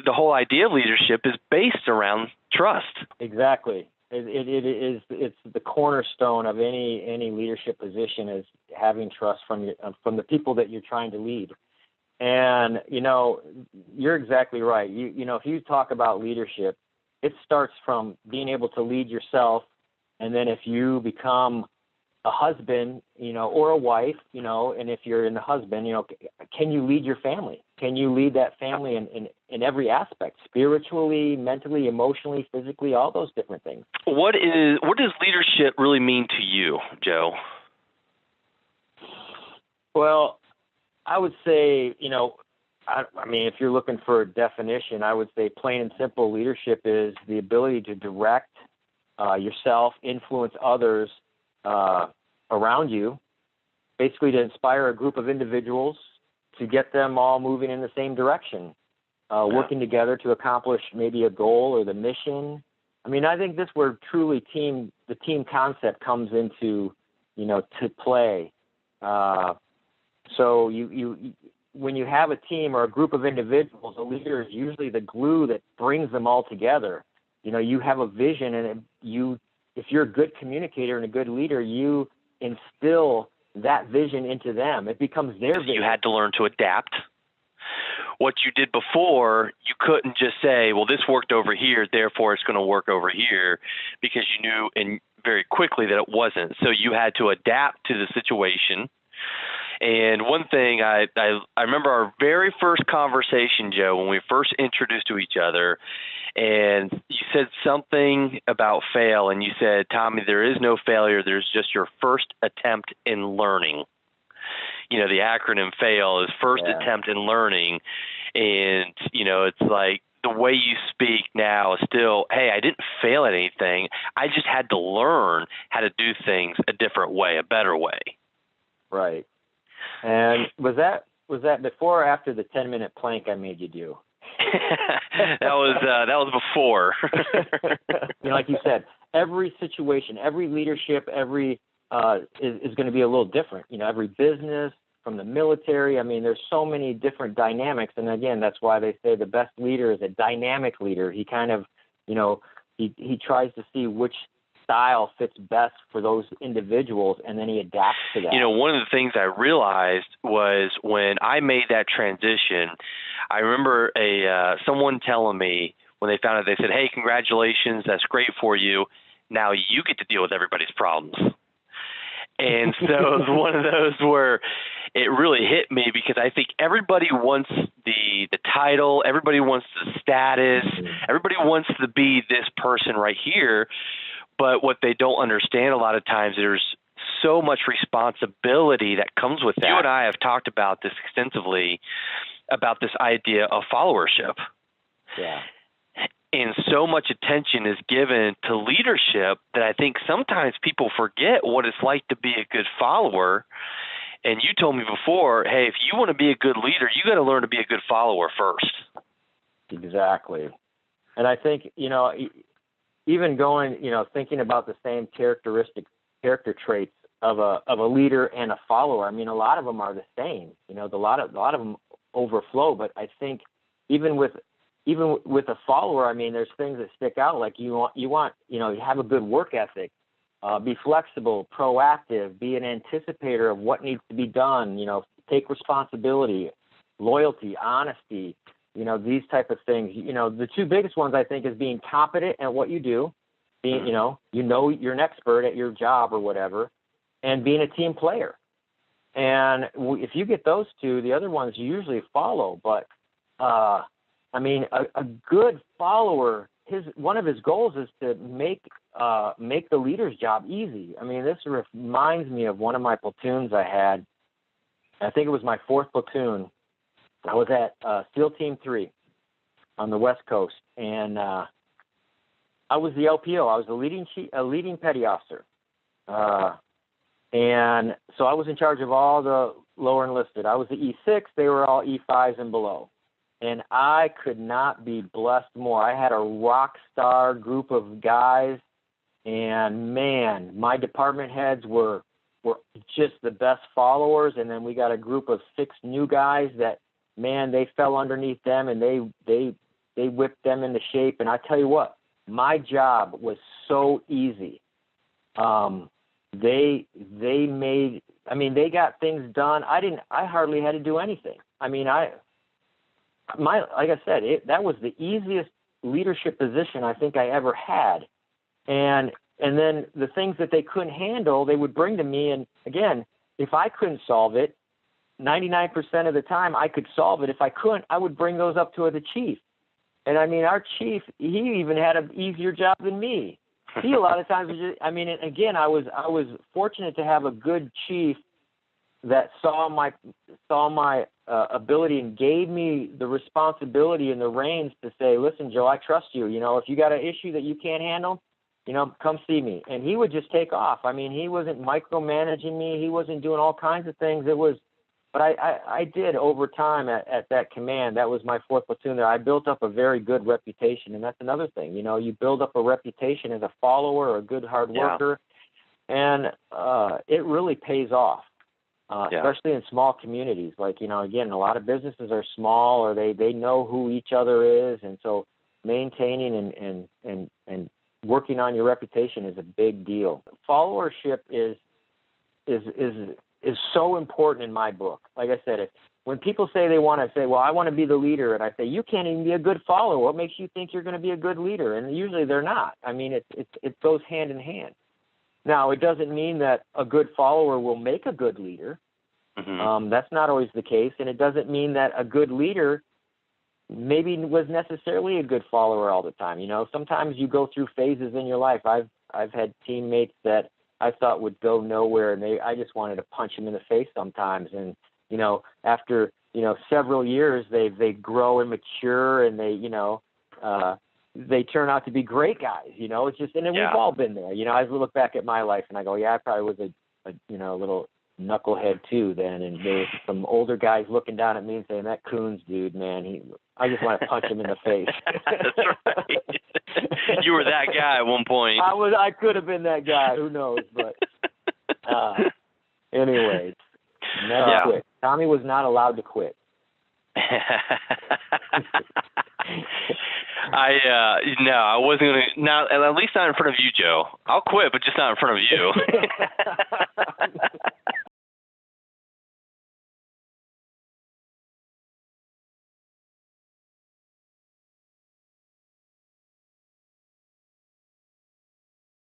the whole idea of leadership is based around trust. Exactly. It's the cornerstone of any leadership position is having trust from the people that you're trying to lead. And, you're exactly right. If you talk about leadership, it starts from being able to lead yourself. And then if you become a husband, or a wife, and if you're in the husband, can you lead your family? Can you lead that family in every aspect, spiritually, mentally, emotionally, physically, all those different things? What does leadership really mean to you, Joe? Well, I would say, if you're looking for a definition, I would say plain and simple, leadership is the ability to direct yourself, influence others around you, basically to inspire a group of individuals to get them all moving in the same direction, working together to accomplish maybe a goal or the mission. I think this where truly the team concept comes into, to play. So when you have a team or a group of individuals, a leader is usually the glue that brings them all together. You have a vision, and if you're a good communicator and a good leader, you instill that vision into them. It becomes their vision. You had to learn to adapt. What you did before, you couldn't just say, well, this worked over here, therefore it's going to work over here, because you knew and very quickly that it wasn't. So you had to adapt to the situation. And one thing, I remember our very first conversation, Joe, when we first introduced to each other, and you said something about fail, and you said, Tommy, there is no failure. There's just your first attempt in learning. The acronym FAIL is first attempt in learning. And, it's like the way you speak now is still, hey, I didn't fail at anything. I just had to learn how to do things a different way, a better way. Right. And was that before or after the 10-minute plank I made you do? that was before. Like you said, every situation, every leadership, is going to be a little different. Every business, from the military. There's so many different dynamics, and again, that's why they say the best leader is a dynamic leader. He kind of, he tries to see which style fits best for those individuals, and then he adapts to that. One of the things I realized was when I made that transition, I remember someone telling me when they found out, they said, hey, congratulations, that's great for you. Now you get to deal with everybody's problems. And so it was one of those where it really hit me, because I think everybody wants the title, everybody wants the status, everybody wants to be this person right here. But what they don't understand a lot of times, there's so much responsibility that comes with that. You and I have talked about this extensively, about this idea of followership. Yeah. And so much attention is given to leadership that I think sometimes people forget what it's like to be a good follower. And you told me before, hey, if you want to be a good leader, you got to learn to be a good follower first. Exactly. And I think, even going, thinking about the same character traits of a leader and a follower. A lot of them are the same. A lot of them overflow. But I think even with a follower, there's things that stick out. Like you have a good work ethic, be flexible, proactive, be an anticipator of what needs to be done. Take responsibility, loyalty, honesty. These type of things. The two biggest ones I think is being competent at what you do, being, you're an expert at your job or whatever, and being a team player. And if you get those two, the other ones you usually follow. But a good follower, one of his goals is to make the leader's job easy. This reminds me of one of my platoons I had. I think it was my 4th platoon. I was at SEAL Team 3 on the West Coast, and I was the LPO. I was a leading petty officer, and so I was in charge of all the lower enlisted. I was the E6; they were all E5s and below, and I could not be blessed more. I had a rock star group of guys, and man, my department heads were just the best followers, and then we got a group of 6 new guys that. Man, they fell underneath them, and they They whipped them into shape. And I tell you what, my job was so easy. They got things done. I hardly had to do anything. I mean, like I said, that was the easiest leadership position I think I ever had. And then the things that they couldn't handle, they would bring to me. And again, if I couldn't solve it, 99% of the time I could solve it. If I couldn't, I would bring those up to the chief. And I mean, our chief, he even had an easier job than me. He a lot of times was just, I mean, again, I was fortunate to have a good chief that saw my ability and gave me the responsibility and the reins to say, listen, Joe, I trust you. You know, if you got an issue that you can't handle, you know, come see me. And he would just take off. I mean, he wasn't micromanaging me. He wasn't doing all kinds of things. But I did over time at that command. That was my 4th platoon there. I built up a very good reputation, and that's another thing. You know, you build up a reputation as a follower or a good hard worker, and it really pays off, especially in small communities. Like, you know, again, a lot of businesses are small or they know who each other is, and so maintaining and working on your reputation is a big deal. Followership is so important in my book. Like I said, when people say they want to say, well, I want to be the leader, and I say, you can't even be a good follower. What makes you think you're going to be a good leader? And usually they're not. I mean, it goes hand in hand. Now, it doesn't mean that a good follower will make a good leader. Mm-hmm. That's not always the case. And it doesn't mean that a good leader maybe was necessarily a good follower all the time. You know, sometimes you go through phases in your life. I've had teammates that I thought would go nowhere, and I just wanted to punch them in the face sometimes. And, you know, after, you know, several years, they grow and mature, and they turn out to be great guys. You know, it's just, and then we've all been there. You know, I look back at my life and I go, yeah, I probably was a little knucklehead too then. And there was some older guys looking down at me and saying, that Kuhns dude, man, I just want to punch him in the face. That's right. You were that guy at one point. I could have been that guy. Who knows? But anyways, never quit. Tommy was not allowed to quit. I wasn't gonna. Now, at least not in front of you, Joe. I'll quit, but just not in front of you.